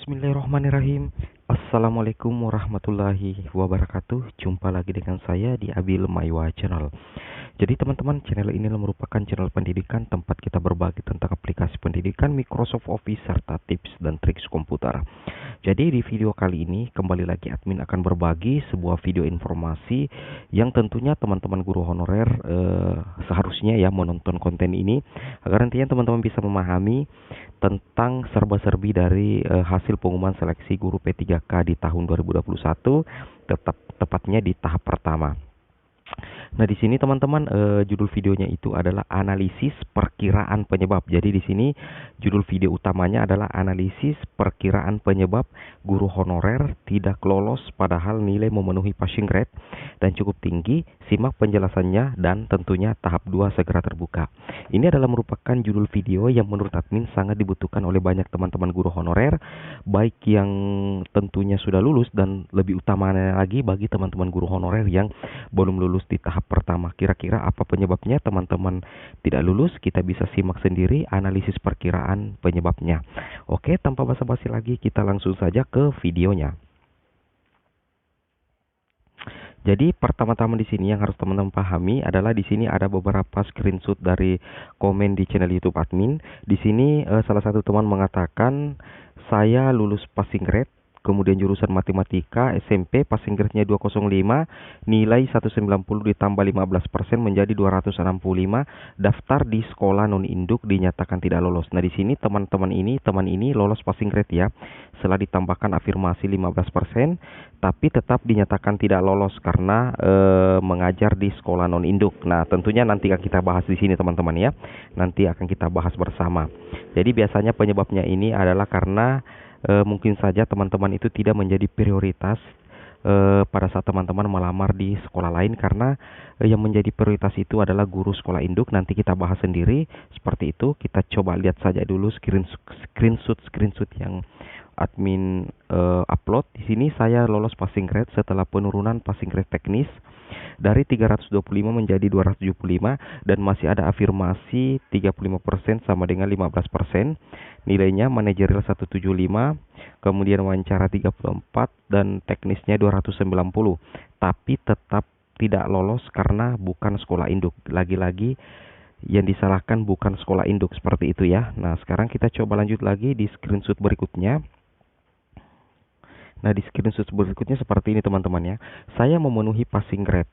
Bismillahirrahmanirrahim. Assalamualaikum warahmatullahi wabarakatuh. Jumpa lagi dengan saya di Abil Maiwa Channel. Jadi teman-teman, channel ini merupakan channel pendidikan tempat kita berbagi tentang aplikasi pendidikan, Microsoft Office, serta tips dan trik komputer. Jadi di video kali ini kembali lagi admin akan berbagi sebuah video informasi yang tentunya teman-teman guru honorer seharusnya ya menonton konten ini agar nantinya teman-teman bisa memahami tentang serba-serbi dari hasil pengumuman seleksi guru P3K di tahun 2021, tepatnya di tahap pertama. Nah, di sini teman-teman judul videonya itu adalah analisis perkiraan penyebab. Jadi di sini judul video utamanya adalah analisis perkiraan penyebab guru honorer tidak lolos padahal nilai memenuhi passing grade dan cukup tinggi. Simak penjelasannya dan tentunya tahap 2 segera terbuka. Ini adalah merupakan judul video yang menurut admin sangat dibutuhkan oleh banyak teman-teman guru honorer, baik yang tentunya sudah lulus dan lebih utamanya lagi bagi teman-teman guru honorer yang belum lulus di tahap pertama. Kira-kira apa penyebabnya teman-teman tidak lulus? Kita bisa simak sendiri analisis perkiraan penyebabnya. Oke, tanpa basa-basi lagi kita langsung saja ke videonya. Jadi pertama-tama di sini yang harus teman-teman pahami adalah di sini ada beberapa screenshot dari komen di channel YouTube admin. Di sini salah satu teman mengatakan saya lulus passing grade, kemudian jurusan matematika SMP, passing grade-nya 205, nilai 190 ditambah 15% menjadi 265, daftar di sekolah non-induk dinyatakan tidak lolos. Nah, di sini teman ini lolos passing grade ya. Setelah ditambahkan afirmasi 15%, tapi tetap dinyatakan tidak lolos karena mengajar di sekolah non-induk. Nah, tentunya nanti akan kita bahas di sini teman-teman ya. Nanti akan kita bahas bersama. Jadi biasanya penyebabnya ini adalah karena mungkin saja teman-teman itu tidak menjadi prioritas pada saat teman-teman melamar di sekolah lain, karena yang menjadi prioritas itu adalah guru sekolah induk. Nanti kita bahas sendiri seperti itu. Kita coba lihat saja dulu screenshot yang admin upload. Di sini saya lolos passing grade setelah penurunan passing grade teknis dari 325 menjadi 275 dan masih ada afirmasi 35% sama dengan 15%. Nilainya manajerial 175, kemudian wawancara 34 dan teknisnya 290. Tapi tetap tidak lolos karena bukan sekolah induk. Lagi-lagi yang disalahkan bukan sekolah induk, seperti itu ya. Nah, sekarang kita coba lanjut lagi di screenshot berikutnya. Nah, di screenshot berikutnya seperti ini teman-teman ya. Saya memenuhi passing grade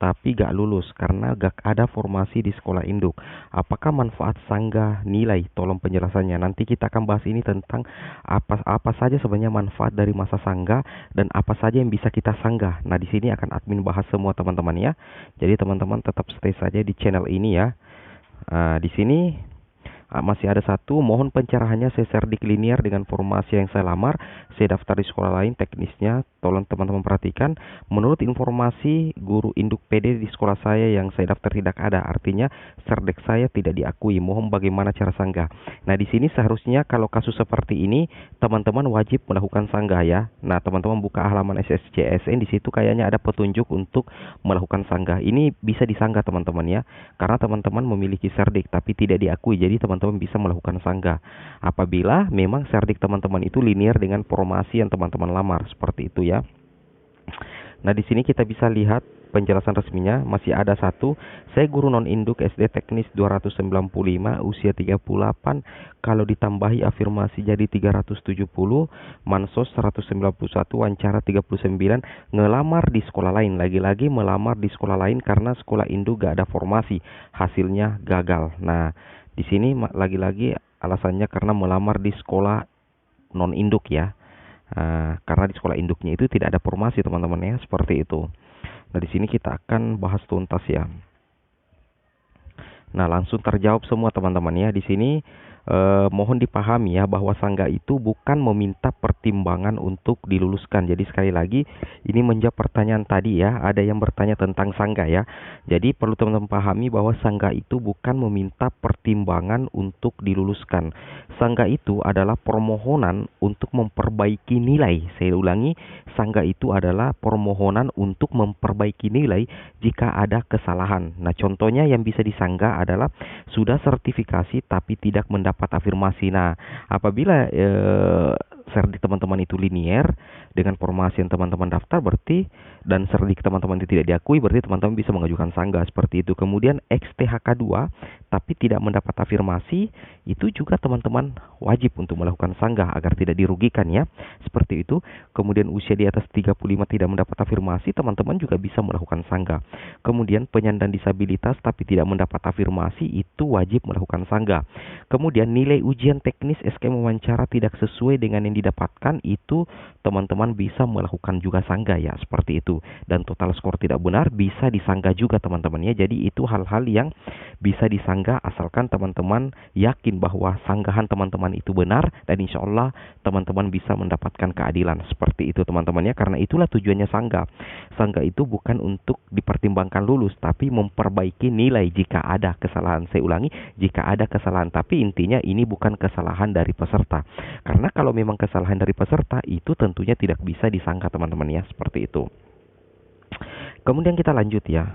tapi gak lulus karena gak ada formasi di sekolah induk. Apakah manfaat sanggah nilai? Tolong penjelasannya. Nanti kita akan bahas ini tentang apa saja sebenarnya manfaat dari masa sanggah dan apa saja yang bisa kita sanggah. Nah, di sini akan admin bahas semua teman-teman ya. Jadi teman-teman tetap stay saja di channel ini ya. Di sini masih ada satu, mohon pencerahannya. Saya cerdik linear dengan formasi yang saya lamar. Saya daftar di sekolah lain teknisnya. Tolong teman-teman perhatikan. Menurut informasi guru induk PD di sekolah saya yang saya daftar tidak ada. Artinya cerdik saya tidak diakui. Mohon bagaimana cara sanggah. Nah, di sini seharusnya kalau kasus seperti ini teman-teman wajib melakukan sanggah ya. Nah, teman-teman buka halaman SSCSN, di situ kayaknya ada petunjuk untuk melakukan sanggah. Ini bisa disanggah teman-teman ya. Karena teman-teman memiliki cerdik tapi tidak diakui. Jadi teman-teman bisa melakukan sanggah apabila memang cerdik teman-teman itu linear dengan formasi yang teman-teman lamar, seperti itu ya. Nah, di sini kita bisa lihat penjelasan resminya. Masih ada satu, saya guru non-induk SD teknis 295, usia 38, kalau ditambahi afirmasi jadi 370, mansos 191, wawancara 39, ngelamar di sekolah lain. Lagi-lagi melamar di sekolah lain karena sekolah induk gak ada formasi, hasilnya gagal. Nah, di sini lagi-lagi alasannya karena melamar di sekolah non-induk ya. Karena di sekolah induknya itu tidak ada formasi teman-teman ya, seperti itu. Nah, di sini kita akan bahas tuntas ya. Nah, langsung terjawab semua teman-teman ya. Di sini mohon dipahami ya bahwa sanggah itu bukan meminta pertimbangan untuk diluluskan. Jadi sekali lagi ini menjawab pertanyaan tadi ya. Ada yang bertanya tentang sanggah ya. Jadi perlu teman-teman pahami bahwa sanggah itu bukan meminta pertimbangan untuk diluluskan. Sanggah itu adalah permohonan untuk memperbaiki nilai. Saya ulangi, sanggah itu adalah permohonan untuk memperbaiki nilai jika ada kesalahan. Nah, contohnya yang bisa disanggah adalah sudah sertifikasi tapi tidak mendapat afirmasi. Nah, apabila itu linier dengan formasi yang teman-teman daftar berarti, dan serdik teman-teman itu tidak diakui, berarti teman-teman bisa mengajukan sanggah seperti itu. Kemudian XTHK2 tapi tidak mendapat afirmasi, itu juga teman-teman wajib untuk melakukan sanggah agar tidak dirugikan ya. Seperti itu. Kemudian usia di atas 35 tidak mendapat afirmasi, teman-teman juga bisa melakukan sanggah. Kemudian penyandang disabilitas tapi tidak mendapat afirmasi, itu wajib melakukan sanggah. Kemudian nilai ujian teknis skema wawancara tidak sesuai dengan yang didapatkan, itu teman-teman bisa melakukan juga sanggah ya, seperti itu. Dan total skor tidak benar bisa disanggah juga teman-teman ya. Jadi itu hal-hal yang bisa disanggah asalkan teman-teman yakin bahwa sanggahan teman-teman itu benar, dan insya Allah teman-teman bisa mendapatkan keadilan. Seperti itu teman-teman ya. Karena itulah tujuannya sanggah. Sanggah itu bukan untuk dipertimbangkan lulus, tapi memperbaiki nilai jika ada kesalahan. Saya ulangi, jika ada kesalahan, tapi intinya ini bukan kesalahan dari peserta. Karena kalau memang kesalahan dari peserta, itu tentunya tidak bisa disanggah teman-teman ya, seperti itu. Kemudian kita lanjut ya.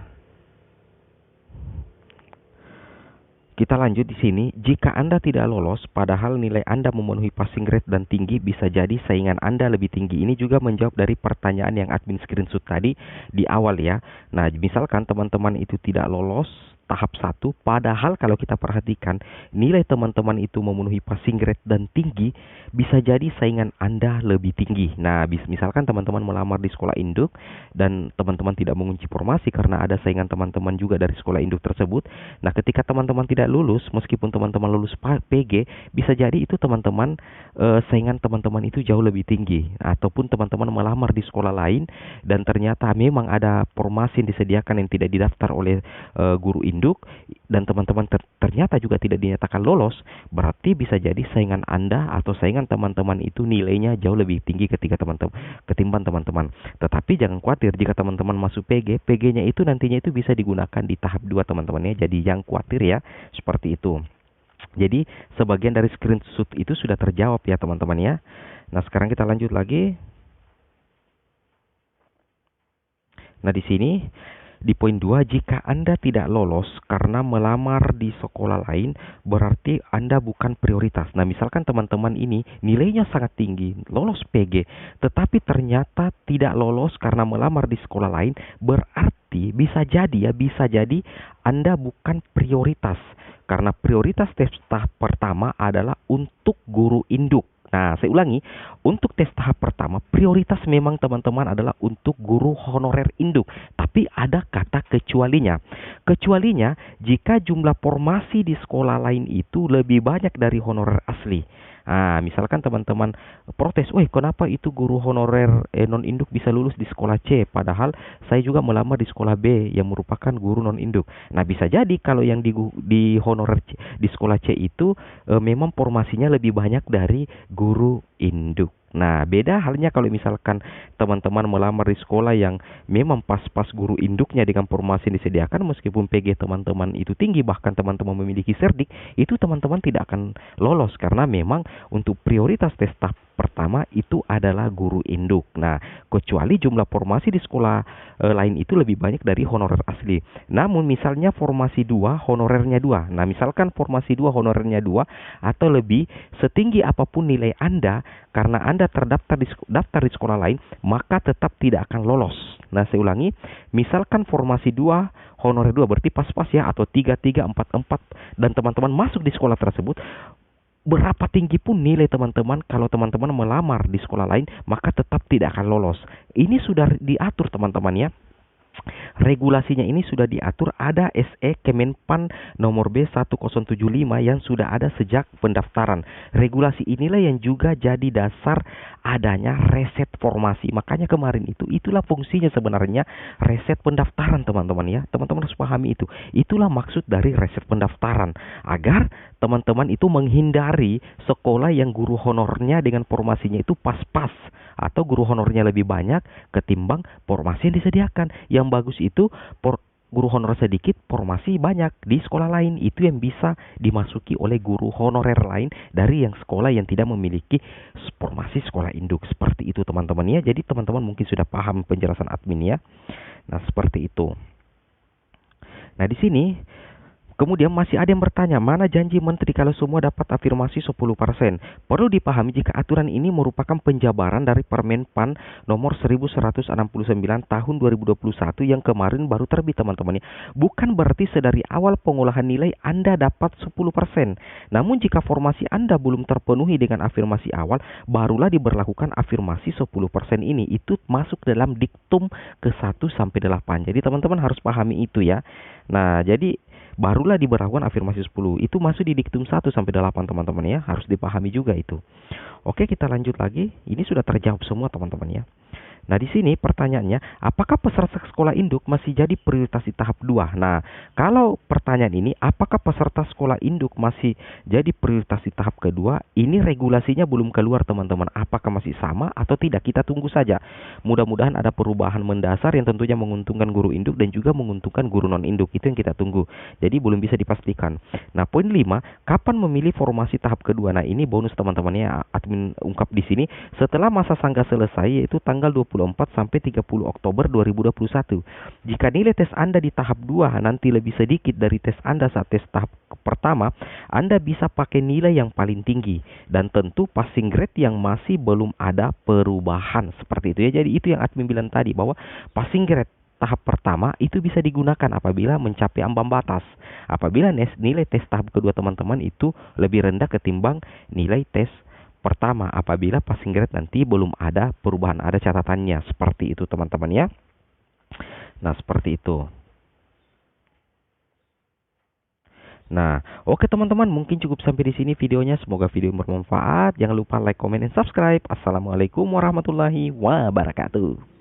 Kita lanjut di sini. Jika Anda tidak lolos padahal nilai Anda memenuhi passing grade dan tinggi, bisa jadi saingan Anda lebih tinggi. Ini juga menjawab dari pertanyaan yang admin screenshot tadi di awal ya. Nah, misalkan teman-teman itu tidak lolos tahap 1, padahal kalau kita perhatikan nilai teman-teman itu memenuhi passing grade dan tinggi, bisa jadi saingan Anda lebih tinggi. Nah, misalkan teman-teman melamar di sekolah induk dan teman-teman tidak mengunci formasi karena ada saingan teman-teman juga dari sekolah induk tersebut. Nah, ketika teman-teman tidak lulus, meskipun teman-teman lulus PG, bisa jadi itu teman-teman saingan teman-teman itu jauh lebih tinggi. Ataupun teman-teman melamar di sekolah lain dan ternyata memang ada formasi yang disediakan yang tidak didaftar oleh guru induk, dan teman-teman ternyata juga tidak dinyatakan lolos, berarti bisa jadi saingan Anda atau saingan teman-teman itu nilainya jauh lebih tinggi ketimbang teman-teman. Tetapi jangan khawatir jika teman-teman masuk PG, PG-nya itu nantinya itu bisa digunakan di tahap 2 teman-teman ya. Jadi jangan khawatir ya, seperti itu. Jadi sebagian dari screenshot itu sudah terjawab ya teman-teman ya. Nah, sekarang kita lanjut lagi. Nah, di sini di poin 2, jika Anda tidak lolos karena melamar di sekolah lain, berarti Anda bukan prioritas. Nah, misalkan teman-teman ini nilainya sangat tinggi, lolos PG, tetapi ternyata tidak lolos karena melamar di sekolah lain, berarti bisa jadi Anda bukan prioritas. Karena prioritas tes tahap pertama adalah untuk guru induk. Nah, saya ulangi, untuk tes tahap pertama, prioritas memang teman-teman adalah untuk guru honorer induk. Tapi ada kata kecualinya. Kecualinya, jika jumlah formasi di sekolah lain itu lebih banyak dari honorer asli. Nah, misalkan teman-teman protes, kenapa itu guru honorer non-induk bisa lulus di sekolah C, padahal saya juga melamar di sekolah B yang merupakan guru non-induk. Nah, bisa jadi kalau yang di honorer C, di sekolah C itu memang formasinya lebih banyak dari guru induk. Nah, beda halnya kalau misalkan teman-teman melamar di sekolah yang memang pas-pas guru induknya dengan formasi yang disediakan, meskipun PG teman-teman itu tinggi, bahkan teman-teman memiliki serdik, itu teman-teman tidak akan lolos karena memang untuk prioritas tes tahap pertama itu adalah guru induk. Nah, kecuali jumlah formasi di sekolah lain itu lebih banyak dari honorer asli. Namun misalnya formasi 2, honorernya 2. Nah, misalkan formasi 2, honorernya 2 atau lebih, setinggi apapun nilai Anda, karena Anda terdaftar di sekolah lain, maka tetap tidak akan lolos. Nah, saya ulangi, misalkan formasi 2, honorer 2 berarti pas-pas ya, atau 3, 3, 4, 4, dan teman-teman masuk di sekolah tersebut, berapa tinggi pun nilai teman-teman, kalau teman-teman melamar di sekolah lain, maka tetap tidak akan lolos. Ini sudah diatur teman-teman ya. Regulasinya ini sudah diatur, ada SE Kemenpan nomor B1075 yang sudah ada sejak pendaftaran. Regulasi inilah yang juga jadi dasar adanya reset formasi. Makanya kemarin itulah fungsinya sebenarnya, reset pendaftaran teman-teman ya. Teman-teman harus pahami itu. Itulah maksud dari reset pendaftaran, agar teman-teman itu menghindari sekolah yang guru honornya dengan formasinya itu pas-pas, atau guru honornya lebih banyak ketimbang formasi yang disediakan. Yang bagus itu guru honor sedikit, formasi banyak di sekolah lain. Itu yang bisa dimasuki oleh guru honorer lain dari yang sekolah yang tidak memiliki formasi sekolah induk. Seperti itu teman-teman ya. Jadi teman-teman mungkin sudah paham penjelasan admin ya. Nah, seperti itu. Nah, di sini Kemudian masih ada yang bertanya, mana janji menteri kalau semua dapat afirmasi 10%? Perlu dipahami jika aturan ini merupakan penjabaran dari Permen PAN nomor 1169 tahun 2021 yang kemarin baru terbit teman-teman ya. Bukan berarti sedari awal pengolahan nilai Anda dapat 10%. Namun jika formasi Anda belum terpenuhi dengan afirmasi awal, barulah diberlakukan afirmasi 10% ini. Itu masuk dalam diktum ke-1 sampai 8. Jadi teman-teman harus pahami itu ya. Nah, jadi barulah diberlakukan afirmasi 10. Itu masuk di diktum 1 sampai 8 teman-teman ya. Harus dipahami juga itu. Oke, kita lanjut lagi. Ini sudah terjawab semua teman-teman ya. Nah, di sini pertanyaannya, apakah peserta sekolah induk masih jadi prioritas di tahap 2? Nah, kalau pertanyaan ini, apakah peserta sekolah induk masih jadi prioritas di tahap kedua? Ini regulasinya belum keluar teman-teman. Apakah masih sama atau tidak? Kita tunggu saja. Mudah-mudahan ada perubahan mendasar yang tentunya menguntungkan guru induk dan juga menguntungkan guru non-induk. Itu yang kita tunggu. Jadi belum bisa dipastikan. Nah, poin 5, kapan memilih formasi tahap kedua? Nah, ini bonus teman-temannya admin ungkap di sini. Setelah masa sangga selesai, yaitu tanggal 24 sampai 30 Oktober 2021. Jika nilai tes Anda di tahap 2 nanti lebih sedikit dari tes Anda saat tes tahap pertama, Anda bisa pakai nilai yang paling tinggi dan tentu passing grade yang masih belum ada perubahan seperti itu ya. Jadi itu yang admin bilang tadi, bahwa passing grade tahap pertama itu bisa digunakan apabila mencapai ambang batas. Apabila nilai tes tahap kedua teman-teman itu lebih rendah ketimbang nilai tes pertama, apabila passing grade nanti belum ada perubahan, ada catatannya seperti itu teman-teman ya. Nah, seperti itu. Nah, oke teman-teman, mungkin cukup sampai di sini videonya. Semoga video bermanfaat. Jangan lupa like, comment, dan subscribe. Assalamualaikum warahmatullahi wabarakatuh.